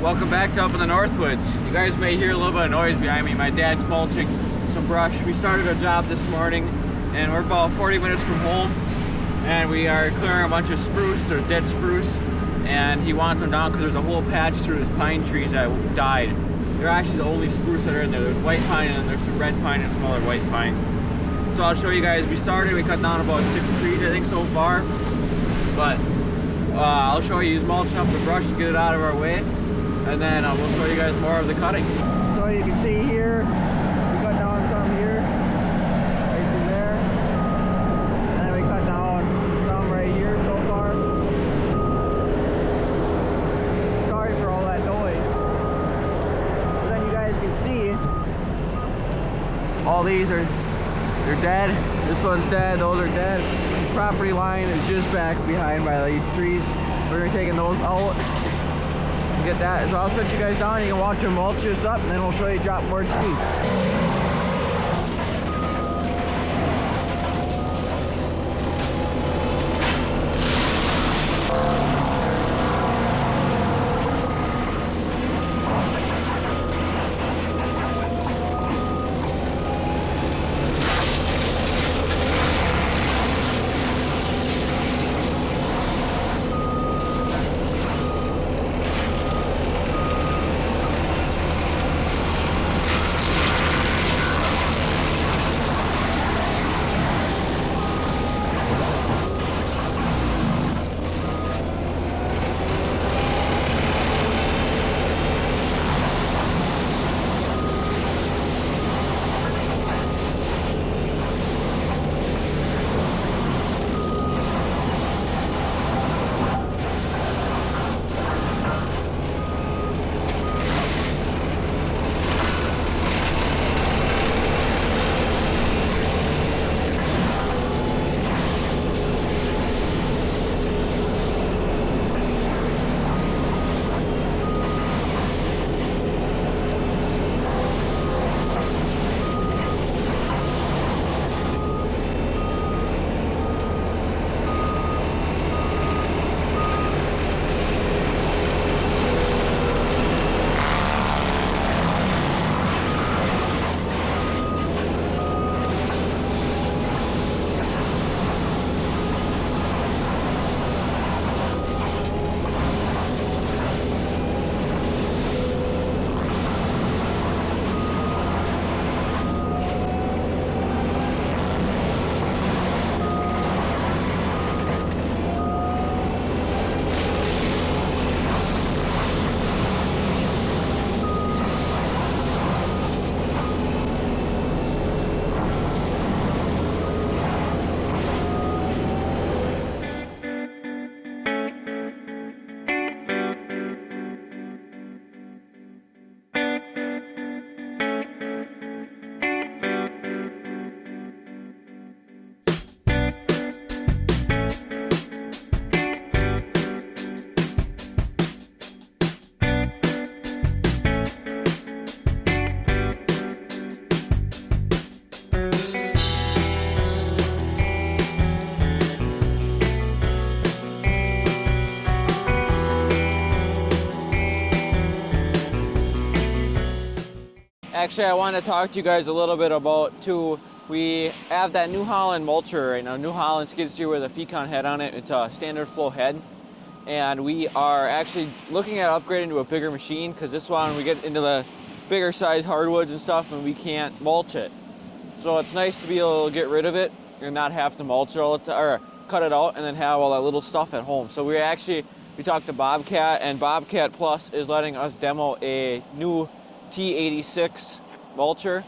Welcome back to Up in the Northwoods. You guys may hear a little bit of noise behind me. My dad's mulching some brush. We started a job this morning and we're about 40 minutes from home, and we are clearing a bunch of spruce. There's dead spruce, and he wants them down because there's a whole patch through his pine trees that died. They're actually the only spruce that are in there. There's white pine and there's some red pine and some other white pine. So I'll show you guys. We cut down about 6 trees I think so far, but I'll show you. He's mulching up the brush to get it out of our way, and then we'll show you guys more of the cutting. So you can see here, we cut down some here, right through there, and then we cut down some right here so far. Sorry for all that noise. But then you guys can see, all these they're dead. This one's dead, those are dead. The property line is just back behind by these trees. We're gonna be taking those out. Get that. So I'll set you guys down. You can watch them mulch this up, and then we'll show you drop more trees. Actually, I want to talk to you guys a little bit about we have that New Holland mulcher right now. New Holland skid steer with a Fecon head on it. It's a standard flow head, and we are actually looking at upgrading to a bigger machine because this one we get into the bigger size hardwoods and stuff and we can't mulch it. So it's nice to be able to get rid of it and not have to mulch it all the time, or cut it out and then have all that little stuff at home. So we talked to Bobcat, and Bobcat Plus is letting us demo a new T86 mulcher.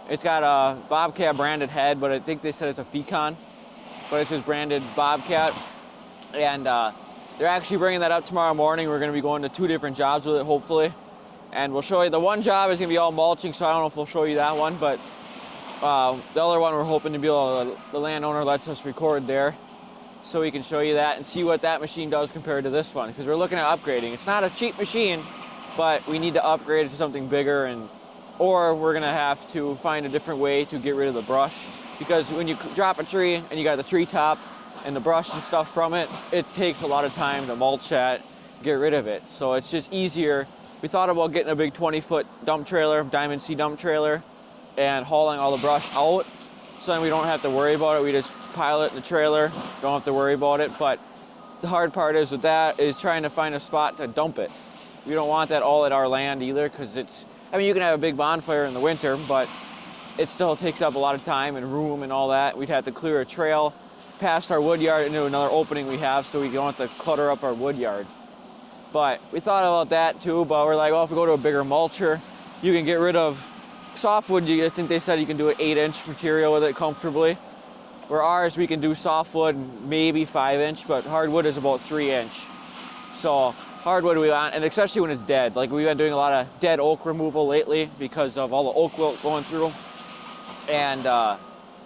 It's got a Bobcat branded head, but I think they said it's a Fecon, but it's just branded Bobcat. And they're actually bringing that up tomorrow morning. We're going to be going to 2 different jobs with it, hopefully. And we'll show you, the one job is going to be all mulching, so I don't know if we'll show you that one, but the other one we're hoping to be able to, the landowner lets us record there, so we can show you that and see what that machine does compared to this one, because we're looking at upgrading. It's not a cheap machine, but we need to upgrade it to something bigger, or we're gonna have to find a different way to get rid of the brush, because when you drop a tree and you got the tree top and the brush and stuff from it, it takes a lot of time to mulch that, get rid of it. So it's just easier we thought about getting a big 20-foot dump trailer, Diamond C dump trailer, and hauling all the brush out. So then we don't have to worry about it. We just pile it in the trailer, don't have to worry about it. But the hard part is with that is trying to find a spot to dump it. We don't want that all at our land either, because it's, I mean, you can have a big bonfire in the winter, but it still takes up a lot of time and room and all that. We'd have to clear a trail past our wood yard into another opening we have, so we don't have to clutter up our wood yard. But we thought about that too, but we're like, well, if we go to a bigger mulcher, you can get rid of softwood. I think they said you can do an 8-inch material with it comfortably. Where ours, we can do softwood maybe 5-inch, but hardwood is about 3-inch. So hardwood we want, and especially when it's dead. Like, we've been doing a lot of dead oak removal lately because of all the oak wilt going through. And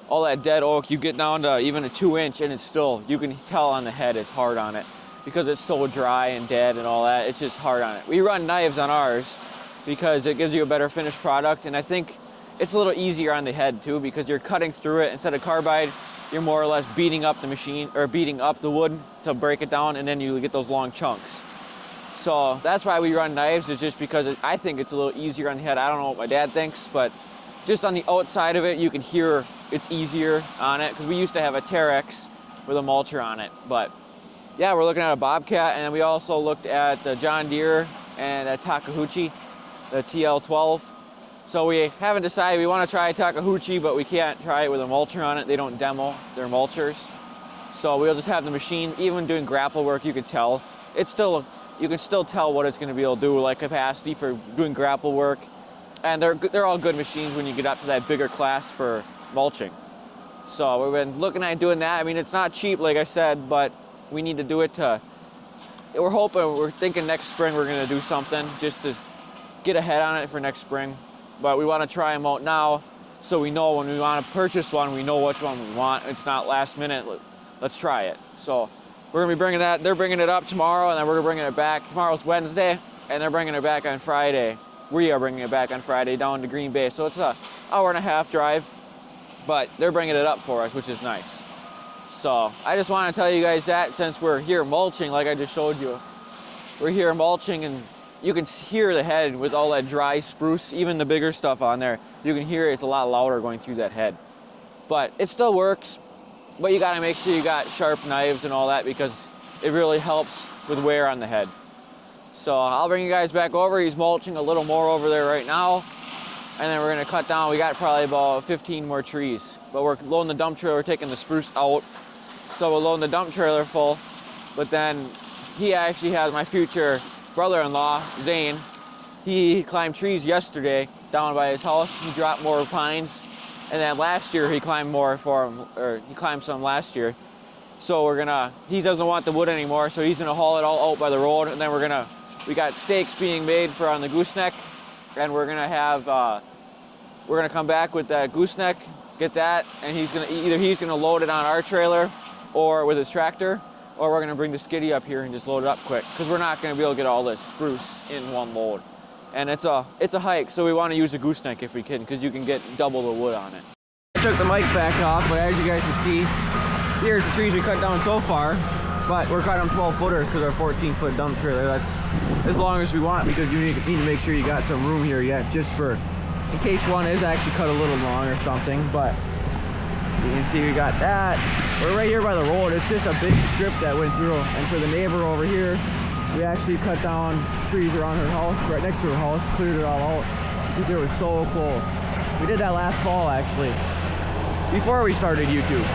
all that dead oak, you get down to even a 2-inch and it's still, you can tell on the head it's hard on it because it's so dry and dead and all that. It's just hard on it. We run knives on ours because it gives you a better finished product, and I think it's a little easier on the head too because you're cutting through it. Instead of carbide, you're more or less beating up the machine, or beating up the wood to break it down, and then you get those long chunks. So that's why we run knives, is just because I think it's a little easier on the head. I don't know what my dad thinks, but just on the outside of it, you can hear it's easier on it, because we used to have a Terex with a mulcher on it. But yeah, we're looking at a Bobcat, and we also looked at the John Deere and a Takeuchi, the TL12. So we haven't decided. We want to try Takeuchi, but we can't try it with a mulcher on it. They don't demo their mulchers. So we'll just have the machine. Even doing grapple work, you could tell. It's still, you can still tell what it's going to be able to do, like capacity for doing grapple work. And they're all good machines when you get up to that bigger class for mulching. So we've been looking at doing that. I mean, it's not cheap, like I said, but we need to do it to, we're thinking next spring we're going to do something just to get ahead on it for next spring. But we want to try them out now so we know when we want to purchase one, we know which one we want. It's not last minute. Let's try it. So we're going to be bringing that. They're bringing it up tomorrow, and then we're bringing it back. Tomorrow's Wednesday, and they're bringing it back on Friday. We are bringing it back on Friday down to Green Bay. So it's an hour-and-a-half drive, but they're bringing it up for us, which is nice. So I just want to tell you guys that since we're here mulching, like I just showed you. We're here mulching, and you can hear the head with all that dry spruce, even the bigger stuff on there. You can hear it's a lot louder going through that head. But it still works, but you gotta make sure you got sharp knives and all that because it really helps with wear on the head. So I'll bring you guys back over. He's mulching a little more over there right now. And then we're gonna cut down, we got probably about 15 more trees. But we're loading the dump trailer, we're taking the spruce out. So we're loading the dump trailer full. But then he actually has my future brother-in-law, Zane. He climbed trees yesterday down by his house. He dropped more pines. And then last year he climbed more for him, or he climbed some last year. So he doesn't want the wood anymore, so he's gonna haul it all out by the road. And then we got stakes being made for on the gooseneck. And we're gonna come back with that gooseneck, get that, and he's gonna load it on our trailer or with his tractor, or we're gonna bring the skiddy up here and just load it up quick, because we're not gonna be able to get all this spruce in one load. And it's a hike, so we want to use a gooseneck if we can, because you can get double the wood on it. I took the mic back off, but as you guys can see, here's the trees we cut down so far. But we're cutting them 12-footers because our 14-foot dump trailer, that's as long as we want, because you need to make sure you got some room here yet, just for in case one is actually cut a little long or something. But you can see we got that. We're right here by the road. It's just a big strip that went through. And for the neighbor over here, we actually cut down trees around her house, right next to her house, cleared it all out because they were so close. We did that last fall actually, before we started YouTube.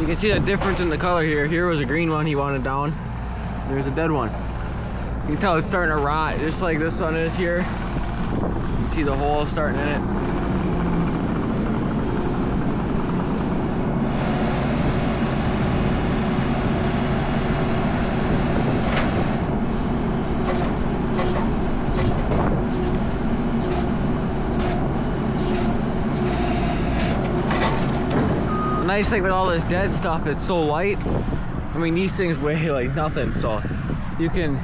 You can see the difference in the color here. Here was a green one he wanted down. There's a dead one. You can tell it's starting to rot, just like this one is here. You can see the hole starting in it. The nice thing with all this dead stuff, it's so light. I mean, these things weigh like nothing, so you can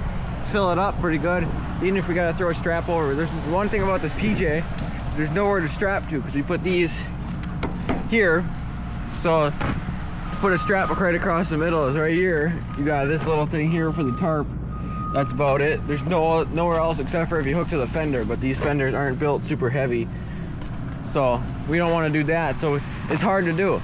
fill it up pretty good, even if we gotta throw a strap over. There's one thing about this PJ, there's nowhere to strap to, because we put these here. So put a strap right across the middle is right here. You got this little thing here for the tarp. That's about it. There's nowhere else except for if you hook to the fender, but these fenders aren't built super heavy, so we don't want to do that. So it's hard to do.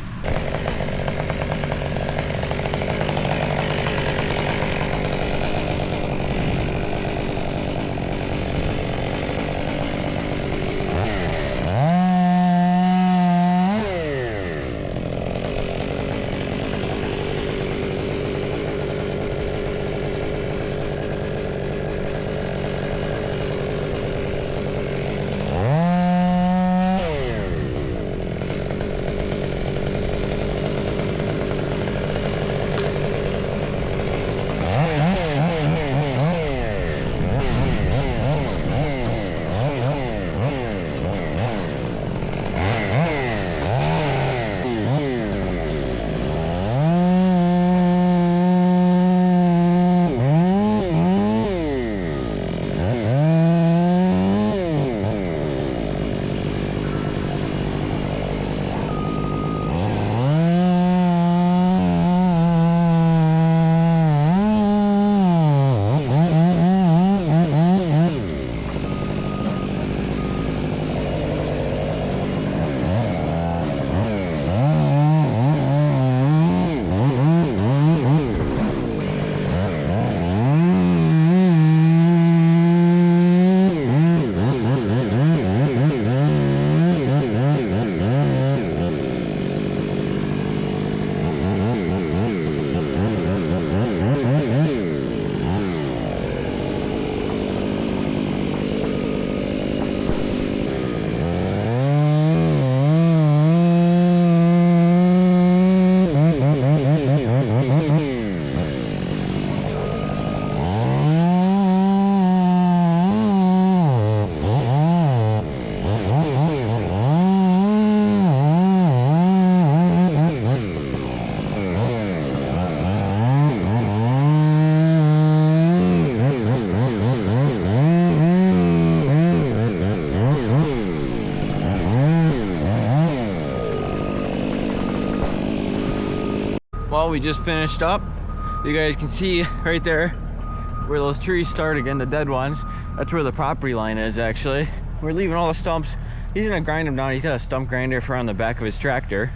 Well, we just finished up. You guys can see right there where those trees start again, the dead ones. That's where the property line is actually. We're leaving all the stumps. He's gonna grind them down. He's got a stump grinder for on the back of his tractor.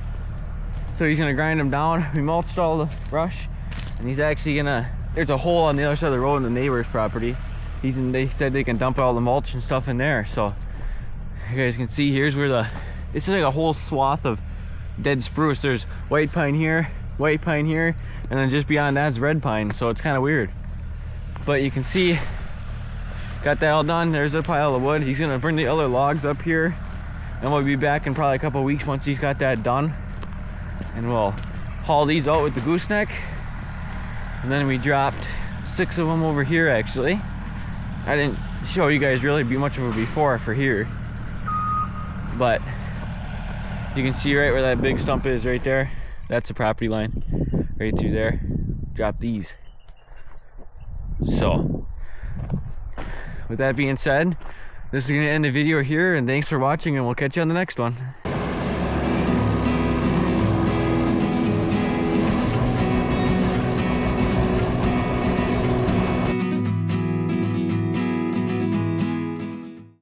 So he's gonna grind them down. We mulched all the brush, and he's actually gonna, there's a hole on the other side of the road in the neighbor's property. They said they can dump all the mulch and stuff in there. So you guys can see here's where it's just like a whole swath of dead spruce. There's white pine here, and then just beyond that's red pine. So it's kind of weird. But you can see, got that all done. There's a pile of wood. He's gonna bring the other logs up here, and we'll be back in probably a couple of weeks once he's got that done. And we'll haul these out with the gooseneck. And then we dropped 6 of them over here actually. I didn't show you guys really much of a before for here, but you can see right where that big stump is right there. That's the property line right through there. Drop these. So with that being said, this is going to end the video here, and thanks for watching, and we'll catch you on the next one.